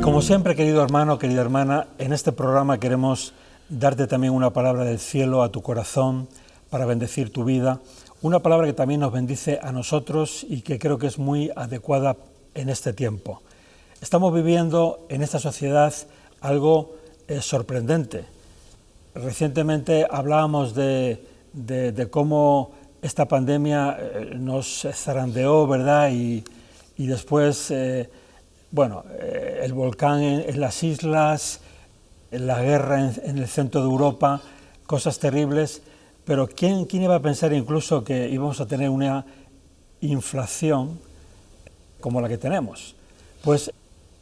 como siempre, querido hermano, querida hermana, en este programa queremos darte también una palabra del cielo a tu corazón para bendecir tu vida, una palabra que también nos bendice a nosotros y que creo que es muy adecuada en este tiempo. Estamos viviendo en esta sociedad algo sorprendente. Recientemente hablábamos de cómo esta pandemia nos zarandeó, ¿verdad? Y después, el volcán en las islas, la guerra en el centro de Europa, cosas terribles. Pero ¿quién iba a pensar incluso que íbamos a tener una inflación como la que tenemos? Pues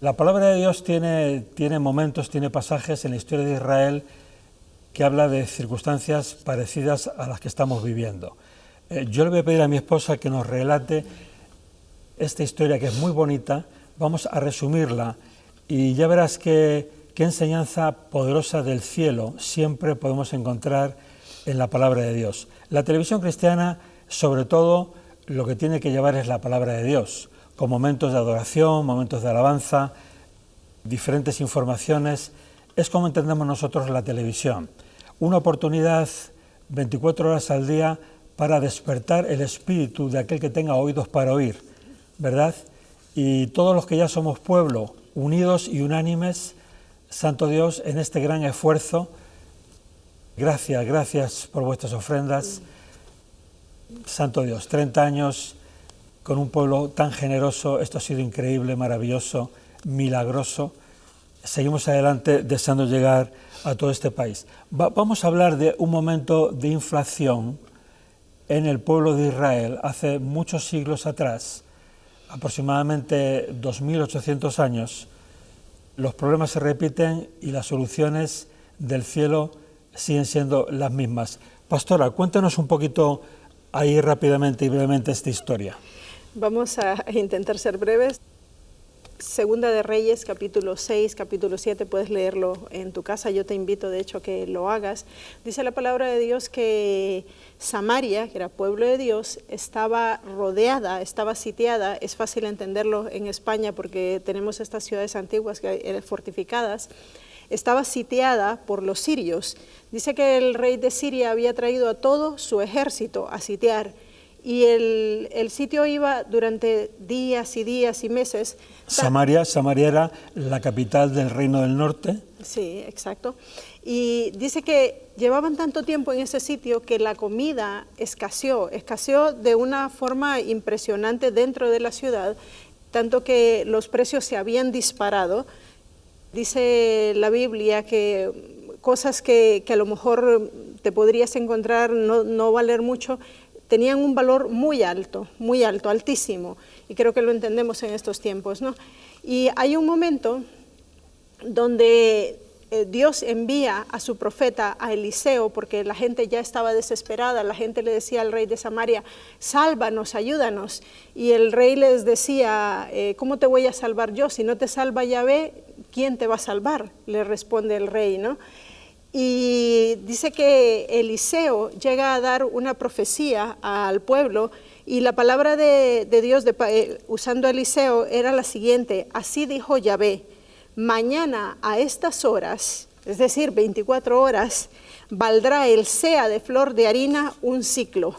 la palabra de Dios tiene momentos, tiene pasajes en la historia de Israel que habla de circunstancias parecidas a las que estamos viviendo. Yo le voy a pedir a mi esposa que nos relate esta historia que es muy bonita. Vamos a resumirla y ya verás qué enseñanza poderosa del cielo siempre podemos encontrar en la palabra de Dios. La televisión cristiana, sobre todo, lo que tiene que llevar es la palabra de Dios, con momentos de adoración, momentos de alabanza, diferentes informaciones. Es como entendemos nosotros la televisión, una oportunidad 24 horas al día para despertar el espíritu de aquel que tenga oídos para oír, ¿verdad? Y todos los que ya somos pueblo, unidos y unánimes, Santo Dios, en este gran esfuerzo, gracias por vuestras ofrendas. Santo Dios, 30 años con un pueblo tan generoso, esto ha sido increíble, maravilloso, milagroso. Seguimos adelante deseando llegar a todo este país. Vamos a hablar de un momento de inflación en el pueblo de Israel hace muchos siglos atrás, aproximadamente 2800 años. Los problemas se repiten y las soluciones del cielo siguen siendo las mismas. Pastora, cuéntanos un poquito ahí rápidamente y brevemente esta historia. Vamos a intentar ser breves. Segunda de Reyes, capítulo 6, capítulo 7, puedes leerlo en tu casa. Yo te invito, de hecho, que lo hagas. Dice la palabra de Dios que Samaria, que era pueblo de Dios, estaba rodeada, estaba sitiada. Es fácil entenderlo en España porque tenemos estas ciudades antiguas que eran fortificadas. Estaba sitiada por los sirios. Dice que el rey de Siria había traído a todo su ejército a sitiar. Y el sitio iba durante días y días y meses. Samaria era la capital del Reino del Norte. Sí, exacto. Y dice que llevaban tanto tiempo en ese sitio que la comida escaseó de una forma impresionante dentro de la ciudad, tanto que los precios se habían disparado. Dice la Biblia que cosas que a lo mejor te podrías encontrar no valer mucho, tenían un valor muy alto, altísimo, y creo que lo entendemos en estos tiempos, ¿no? Y hay un momento donde Dios envía a su profeta, a Eliseo, porque la gente ya estaba desesperada. La gente le decía al rey de Samaria: sálvanos, ayúdanos. Y el rey les decía: ¿cómo te voy a salvar yo? Si no te salva Yahvé, ¿quién te va a salvar? Le responde el rey, ¿no? Y dice que Eliseo llega a dar una profecía al pueblo, y la palabra de Dios usando a Eliseo era la siguiente: así dijo Yahvé, mañana a estas horas, es decir, 24 horas, valdrá el seah de flor de harina un ciclo.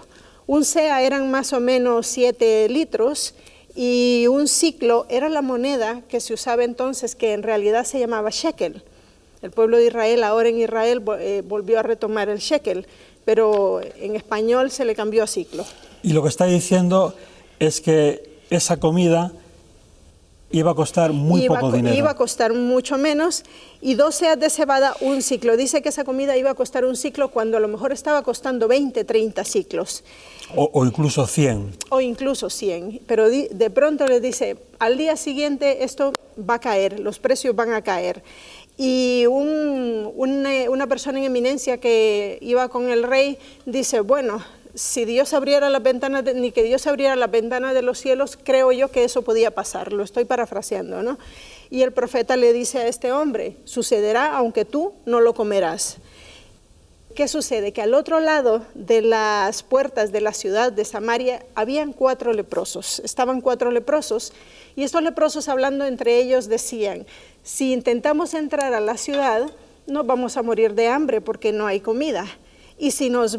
Un seah eran más o menos 7 litros, y un ciclo era la moneda que se usaba entonces, que en realidad se llamaba shekel. El pueblo de Israel, ahora en Israel, volvió a retomar el shekel, pero en español se le cambió a ciclo. Y lo que está diciendo es que esa comida iba a costar muy poco dinero. Iba a costar mucho menos, y 2 seahs de cebada un ciclo. Dice que esa comida iba a costar un ciclo cuando a lo mejor estaba costando 20, 30 ciclos. O incluso 100. O incluso 100. Pero de pronto le dice: al día siguiente esto va a caer, los precios van a caer. Y una persona en eminencia que iba con el rey dice: bueno, si Dios abriera las ventanas, ni que Dios abriera las ventanas de los cielos, creo yo que eso podía pasar. Lo estoy parafraseando, ¿no? Y el profeta le dice a este hombre: sucederá aunque tú no lo comerás. ¿Qué sucede? Que al otro lado de las puertas de la ciudad de Samaria habían 4 leprosos, estaban 4 leprosos, y estos leprosos hablando entre ellos decían, si intentamos entrar a la ciudad, nos vamos a morir de hambre porque no hay comida, y si nos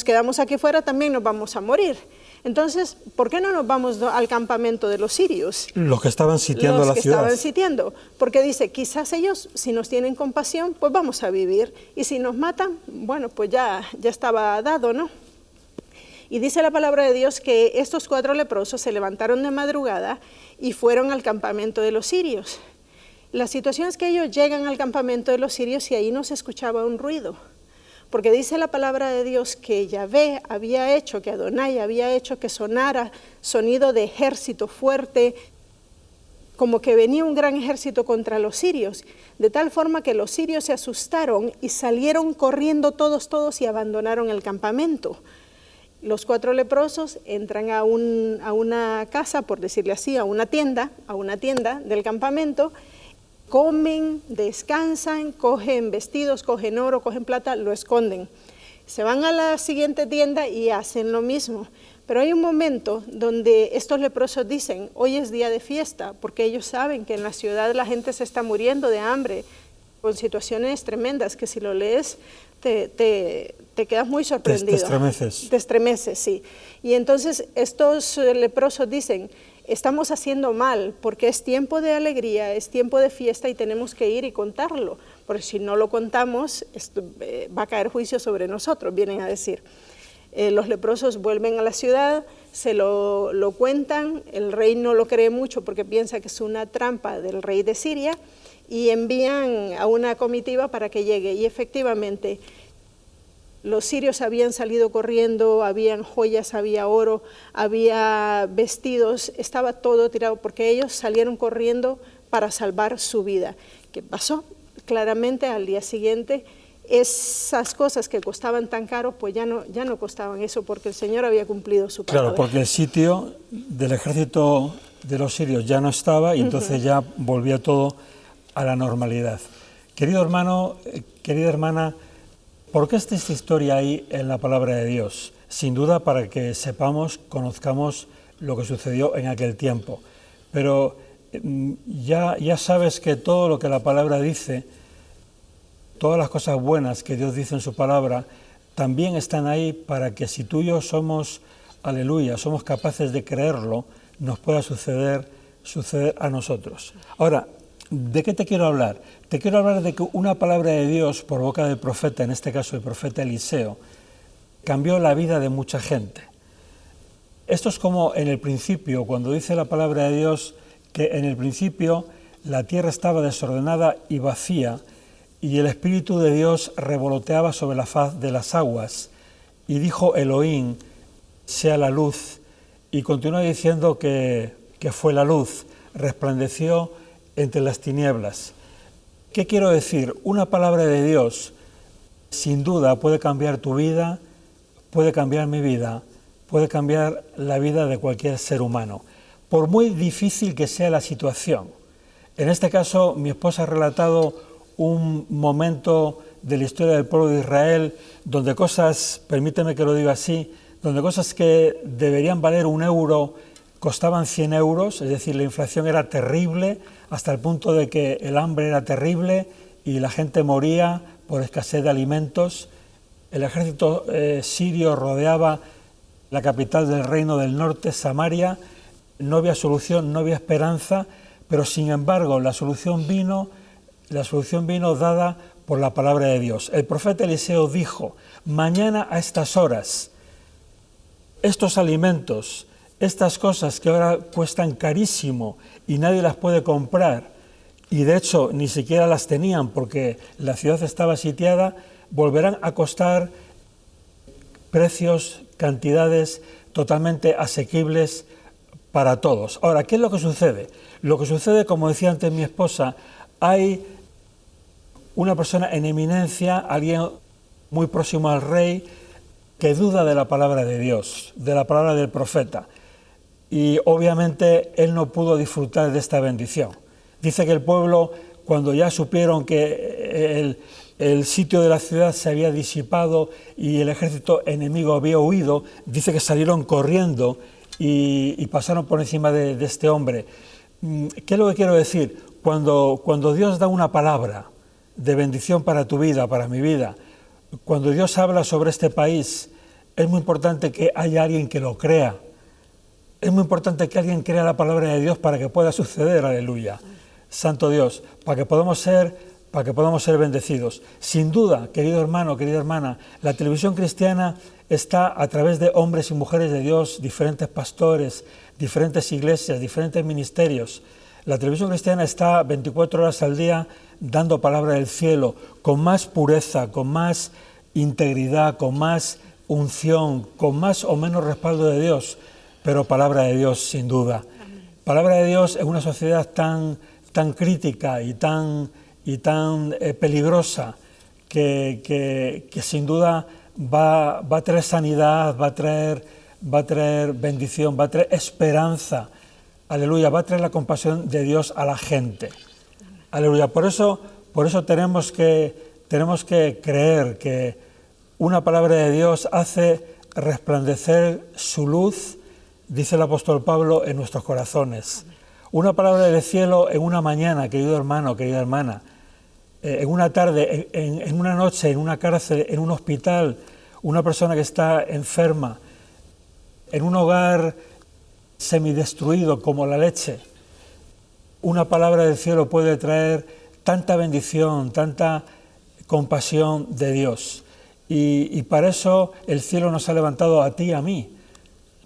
quedamos aquí fuera también nos vamos a morir. Entonces, ¿por qué no nos vamos al campamento de los sirios? Los que estaban sitiando la ciudad. Los que estaban sitiando, porque dice, quizás ellos, si nos tienen compasión, pues vamos a vivir, y si nos matan, bueno, pues ya estaba dado, ¿no? Y dice la palabra de Dios que estos 4 leprosos se levantaron de madrugada y fueron al campamento de los sirios. La situación es que ellos llegan al campamento de los sirios y ahí no se escuchaba un ruido. Porque dice la palabra de Dios que Yahvé había hecho, que Adonai había hecho que sonara sonido de ejército fuerte, como que venía un gran ejército contra los sirios, de tal forma que los sirios se asustaron y salieron corriendo todos y abandonaron el campamento. Los 4 leprosos entran a una casa, por decirle así, a una tienda del campamento, comen, descansan, cogen vestidos, cogen oro, cogen plata, lo esconden. Se van a la siguiente tienda y hacen lo mismo. Pero hay un momento donde estos leprosos dicen, hoy es día de fiesta, porque ellos saben que en la ciudad la gente se está muriendo de hambre, con situaciones tremendas, que si lo lees te quedas muy sorprendido. Te estremeces. Te estremeces, sí. Y entonces estos leprosos dicen, estamos haciendo mal, porque es tiempo de alegría, es tiempo de fiesta y tenemos que ir y contarlo, porque si no lo contamos, va a caer juicio sobre nosotros, vienen a decir. Los leprosos vuelven a la ciudad, se lo cuentan, el rey no lo cree mucho porque piensa que es una trampa del rey de Siria, y envían a una comitiva para que llegue, y efectivamente los sirios habían salido corriendo, habían joyas, había oro, había vestidos, estaba todo tirado, porque ellos salieron corriendo para salvar su vida. ¿Qué pasó? Claramente al día siguiente, esas cosas que costaban tan caro, pues ya no costaban eso, porque el Señor había cumplido su palabra. Claro, porque el sitio del ejército de los sirios ya no estaba, y entonces ya volvía todo a la normalidad. Querido hermano, querida hermana, ¿por qué está esta historia ahí en la palabra de Dios? Sin duda para que sepamos, conozcamos lo que sucedió en aquel tiempo. Pero ya sabes que todo lo que la palabra dice, todas las cosas buenas que Dios dice en su palabra, también están ahí para que si tú y yo somos, aleluya, somos capaces de creerlo, nos pueda suceder a nosotros. Ahora, ¿de qué te quiero hablar? Te quiero hablar de que una palabra de Dios por boca del profeta, en este caso el profeta Eliseo, cambió la vida de mucha gente. Esto es como en el principio, cuando dice la palabra de Dios que en el principio la tierra estaba desordenada y vacía y el Espíritu de Dios revoloteaba sobre la faz de las aguas, y dijo Elohim, sea la luz, y continúa diciendo que fue la luz, resplandeció entre las tinieblas. ¿Qué quiero decir? Una palabra de Dios sin duda puede cambiar tu vida, puede cambiar mi vida, puede cambiar la vida de cualquier ser humano, por muy difícil que sea la situación. En este caso, mi esposa ha relatado un momento de la historia del pueblo de Israel donde cosas, permíteme que lo diga así, donde cosas que deberían valer 1 euro costaban 100 euros, es decir, la inflación era terrible, hasta el punto de que el hambre era terrible y la gente moría por escasez de alimentos. El ejército sirio rodeaba la capital del reino del norte, Samaria. No había solución, no había esperanza, pero sin embargo la solución vino dada por la palabra de Dios. El profeta Eliseo dijo, mañana a estas horas, estos alimentos, estas cosas que ahora cuestan carísimo y nadie las puede comprar, y de hecho ni siquiera las tenían porque la ciudad estaba sitiada, volverán a costar precios, cantidades totalmente asequibles para todos. Ahora, ¿qué es lo que sucede? Lo que sucede, como decía antes mi esposa, hay una persona en eminencia, alguien muy próximo al rey, que duda de la palabra de Dios, de la palabra del profeta. Y obviamente él no pudo disfrutar de esta bendición. Dice que el pueblo, cuando ya supieron que el sitio de la ciudad se había disipado y el ejército enemigo había huido, dice que salieron corriendo y pasaron por encima de este hombre. ¿Qué es lo que quiero decir? Cuando Dios da una palabra de bendición para tu vida, para mi vida, cuando Dios habla sobre este país, es muy importante que haya alguien que lo crea. Es muy importante que alguien crea la palabra de Dios para que pueda suceder, aleluya. Santo Dios, para que podamos ser bendecidos. Sin duda, querido hermano, querida hermana, la televisión cristiana está a través de hombres y mujeres de Dios, diferentes pastores, diferentes iglesias, diferentes ministerios. La televisión cristiana está 24 horas al día dando palabra del cielo, con más pureza, con más integridad, con más unción, con más o menos respaldo de Dios, pero palabra de Dios sin duda. Amén. Palabra de Dios en una sociedad tan crítica y tan peligrosa que sin duda va a traer sanidad, va a traer bendición, va a traer esperanza, aleluya, va a traer la compasión de Dios a la gente, aleluya. Por eso tenemos que creer que una palabra de Dios hace resplandecer su luz, dice el apóstol Pablo, en nuestros corazones. Una palabra del cielo en una mañana, querido hermano, querida hermana, en una tarde, en una noche, en una cárcel, en un hospital, una persona que está enferma, en un hogar semidestruido como la leche. Una palabra del cielo puede traer tanta bendición, tanta compasión de Dios. Y para eso el cielo nos ha levantado a ti y a mí,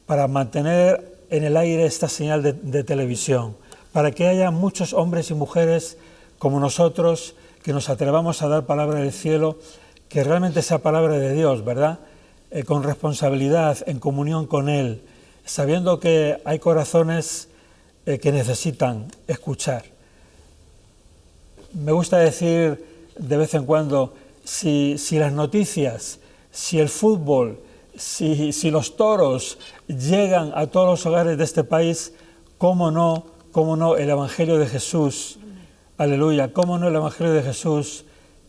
para mantener en el aire esta señal de televisión, para que haya muchos hombres y mujeres como nosotros que nos atrevamos a dar palabra del cielo, que realmente sea palabra de Dios, ¿verdad? Con responsabilidad, en comunión con Él, sabiendo que hay corazones que necesitan escuchar. Me gusta decir de vez en cuando, si las noticias, si el fútbol, si los toros llegan a todos los hogares de este país, ¿cómo no el Evangelio de Jesús? Aleluya, ¿cómo no el Evangelio de Jesús,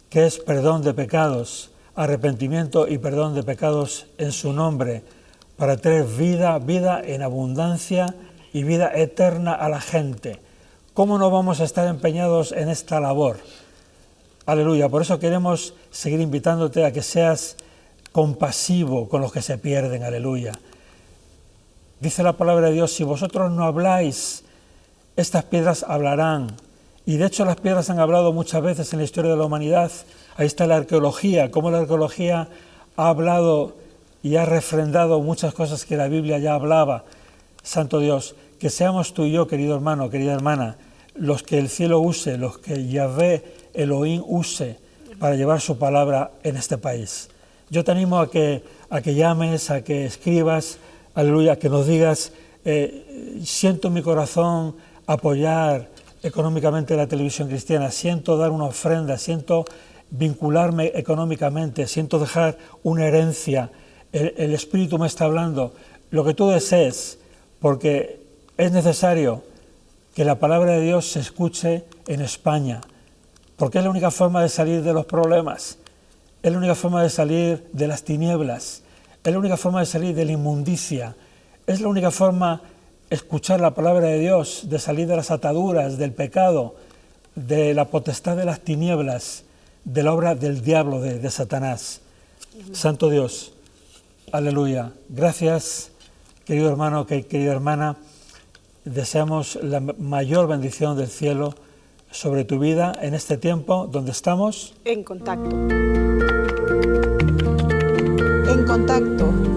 que es perdón de pecados, arrepentimiento y perdón de pecados en su nombre, para tener vida en abundancia y vida eterna a la gente? ¿Cómo no vamos a estar empeñados en esta labor? Aleluya, por eso queremos seguir invitándote a que seas compasivo con los que se pierden, aleluya. Dice la palabra de Dios, si vosotros no habláis, estas piedras hablarán. Y de hecho las piedras han hablado muchas veces en la historia de la humanidad. Ahí está la arqueología, cómo la arqueología ha hablado y ha refrendado muchas cosas que la Biblia ya hablaba. Santo Dios, que seamos tú y yo, querido hermano, querida hermana, los que el cielo use, los que Yahvé Elohim use para llevar su palabra en este país. Yo te animo a que llames, a que escribas, aleluya, que nos digas, siento en mi corazón apoyar económicamente la televisión cristiana, siento dar una ofrenda, siento vincularme económicamente, siento dejar una herencia, el Espíritu me está hablando, lo que tú desees, porque es necesario que la palabra de Dios se escuche en España, porque es la única forma de salir de los problemas, es la única forma de salir de las tinieblas, es la única forma de salir de la inmundicia, es la única forma escuchar la palabra de Dios, de salir de las ataduras, del pecado, de la potestad de las tinieblas, de la obra del diablo, de Satanás. Amén. Santo Dios, aleluya. Gracias, querido hermano, querida hermana. Deseamos la mayor bendición del cielo sobre tu vida en este tiempo donde estamos. En contacto. En contacto.